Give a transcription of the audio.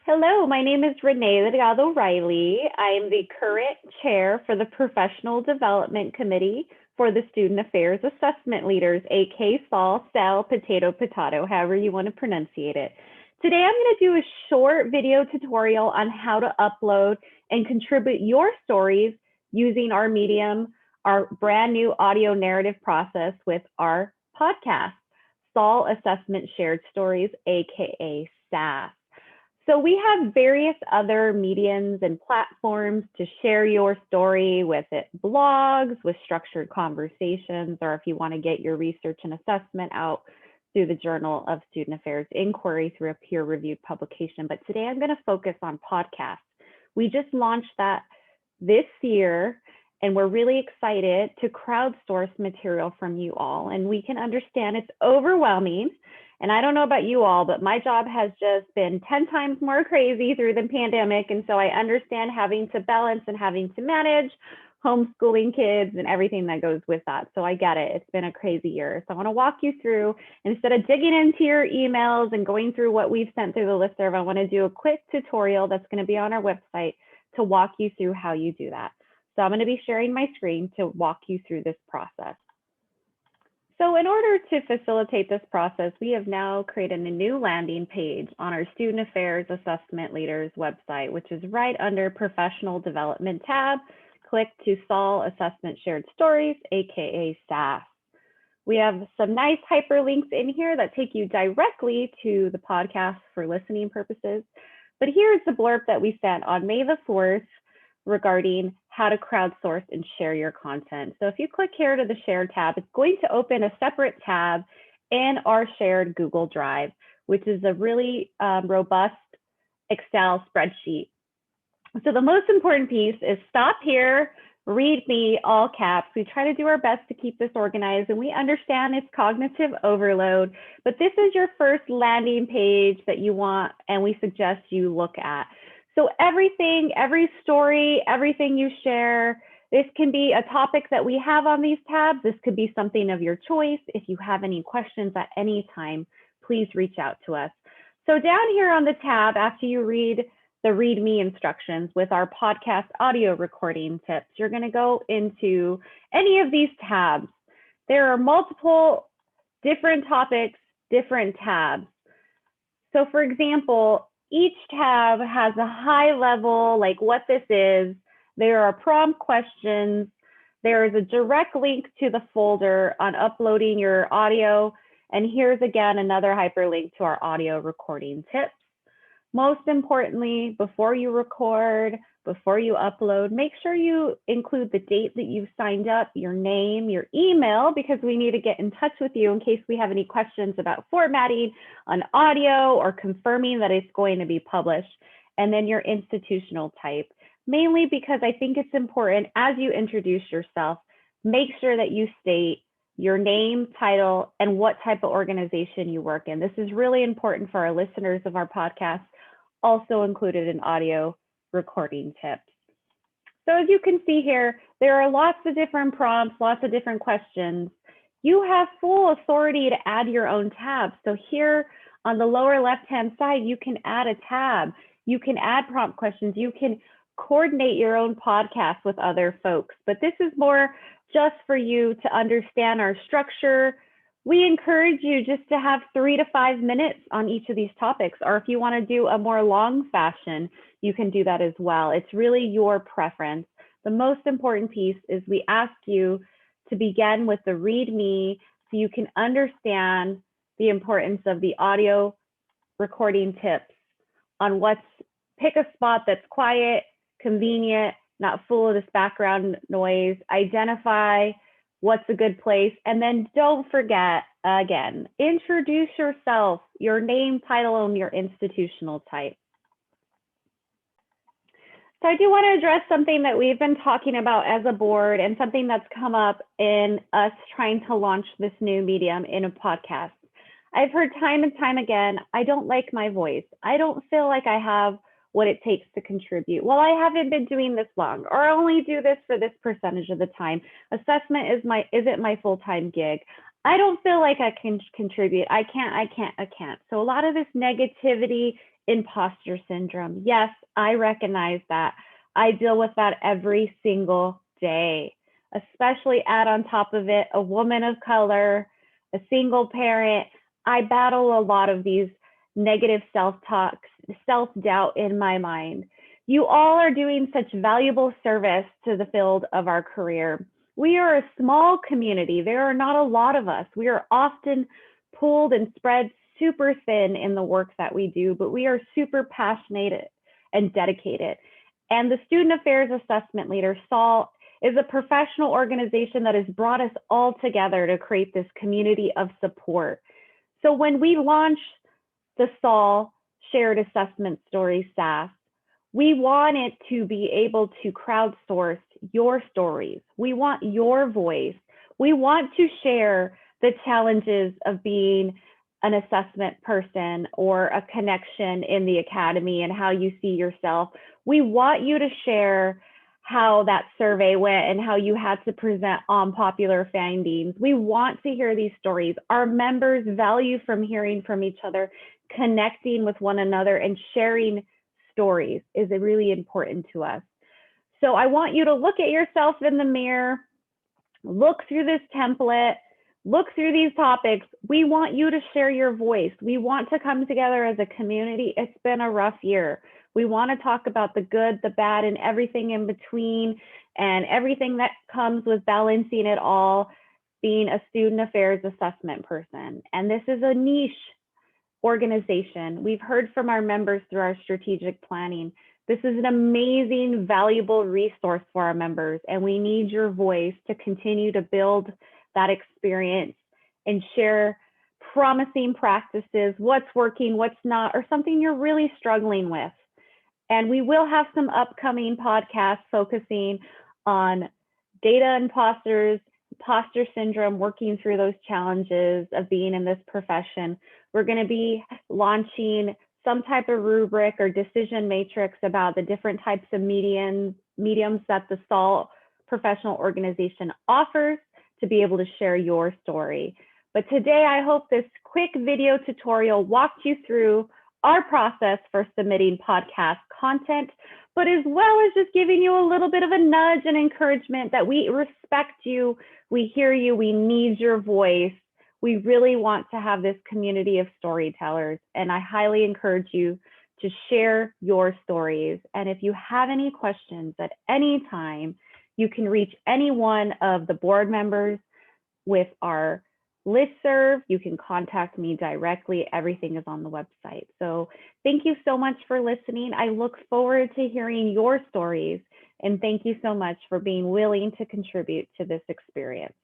Hello, my name is Renee Delgado Riley. I am the current chair for the Professional Development Committee for the Student Affairs Assessment Leaders, aka SAAL, potato, however you want to pronunciate it. Today I'm going to do a short video tutorial on how to upload and contribute your stories using our medium, our brand new audio narrative process with our podcast, SAAL Assessment Shared Stories, aka SASS. So we have various other mediums and platforms to share your story with it, blogs, with structured conversations, or if you want to get your research and assessment out through the Journal of Student Affairs Inquiry through a peer-reviewed publication. But today I'm going to focus on podcasts. We just launched that this year, and we're really excited to crowdsource material from you all. And we can understand it's overwhelming. And I don't know about you all, but my job has just been 10 times more crazy through the pandemic. And so I understand having to balance and having to manage homeschooling kids and everything that goes with that. So I get it. It's been a crazy year. So I want to walk you through, instead of digging into your emails and going through what we've sent through the listserv, I want to do a quick tutorial that's going to be on our website to walk you through how you do that. So I'm going to be sharing my screen to walk you through this process. So in order to facilitate this process, we have now created a new landing page on our Student Affairs Assessment Leaders website, which is right under Professional Development tab. Click to SAAL Assessment Shared Stories, aka SASS. We have some nice hyperlinks in here that take you directly to the podcast for listening purposes. But here's the blurb that we sent on May the 4th regarding how to crowdsource and share your content. So if you click here to the Share tab, it's going to open a separate tab in our shared Google Drive, which is a really robust Excel spreadsheet. So the most important piece is stop here, read me, all caps. We try to do our best to keep this organized, and we understand it's cognitive overload, but this is your first landing page that you want, and we suggest you look at. So everything, every story, everything you share, this can be a topic that we have on these tabs. This could be something of your choice. If you have any questions at any time, please reach out to us. So down here on the tab, after you read the README instructions with our podcast audio recording tips, you're going to go into any of these tabs. There are multiple different topics, different tabs. So for example, each tab has a high level, like what this is. There are prompt questions. There is a direct link to the folder on uploading your audio. And here's again another hyperlink to our audio recording tips. Most importantly, before you record, before you upload, make sure you include the date that you've signed up, your name, your email, because we need to get in touch with you in case we have any questions about formatting on audio or confirming that it's going to be published, and then your institutional type. Mainly because I think it's important as you introduce yourself, make sure that you state your name, title, and what type of organization you work in. This is really important for our listeners of our podcast, also included in audio recording tips. So as you can see here, there are lots of different prompts, lots of different questions. You have full authority to add your own tabs. So here on the lower left-hand side, you can add a tab. You can add prompt questions. You can coordinate your own podcast with other folks. But this is more just for you to understand our structure. We encourage you just to have 3 to 5 minutes on each of these topics, or if you want to do a more long fashion, you can do that as well. It's really your preference. The most important piece is we ask you to begin with the README so you can understand the importance of the audio recording tips on pick a spot that's quiet, convenient, not full of this background noise, identify what's a good place, and then don't forget, again, introduce yourself, your name, title, and your institutional type. So I do want to address something that we've been talking about as a board and something that's come up in us trying to launch this new medium in a podcast. I've heard time and time again, I don't like my voice. I don't feel like I have what it takes to contribute. Well, I haven't been doing this long, or I only do this for this percentage of the time. Assessment isn't my full-time gig. I don't feel like I can contribute. I can't. So a lot of this negativity imposter syndrome. Yes, I recognize that. I deal with that every single day, especially add on top of it a woman of color, a single parent. I battle a lot of these negative self-talk, self-doubt in my mind. You all are doing such valuable service to the field of our career. We are a small community. There are not a lot of us. We are often pulled and spread super thin in the work that we do, but we are super passionate and dedicated. And the Student Affairs Assessment Leader, SAAL, is a professional organization that has brought us all together to create this community of support. So when we launched the SAAL Shared Assessment Stories SASS, we want it to be able to crowdsource your stories. We want your voice. We want to share the challenges of being an assessment person or a connection in the academy and how you see yourself. We want you to share how that survey went and how you had to present on popular findings. We want to hear these stories. Our members value from hearing from each other, connecting with one another, and sharing stories is really important to us. So I want you to look at yourself in the mirror, look through this template, look through these topics. We want you to share your voice. We want to come together as a community. It's been a rough year. We want to talk about the good, the bad, and everything in between, and everything that comes with balancing it all, being a student affairs assessment person. And this is a niche organization. We've heard from our members through our strategic planning. This is an amazing, valuable resource for our members, and we need your voice to continue to build that experience and share promising practices, what's working, what's not, or something you're really struggling with. And we will have some upcoming podcasts focusing on data imposters, imposter syndrome, working through those challenges of being in this profession. We're going to be launching some type of rubric or decision matrix about the different types of mediums that the SAAL professional organization offers to be able to share your story. But today, I hope this quick video tutorial walked you through our process for submitting podcast content, but as well as just giving you a little bit of a nudge and encouragement that we respect you, we hear you, we need your voice. We really want to have this community of storytellers, and I highly encourage you to share your stories. And if you have any questions at any time, you can reach any one of the board members with our listserv. You can contact me directly. Everything is on the website. So thank you so much for listening. I look forward to hearing your stories, and thank you so much for being willing to contribute to this experience.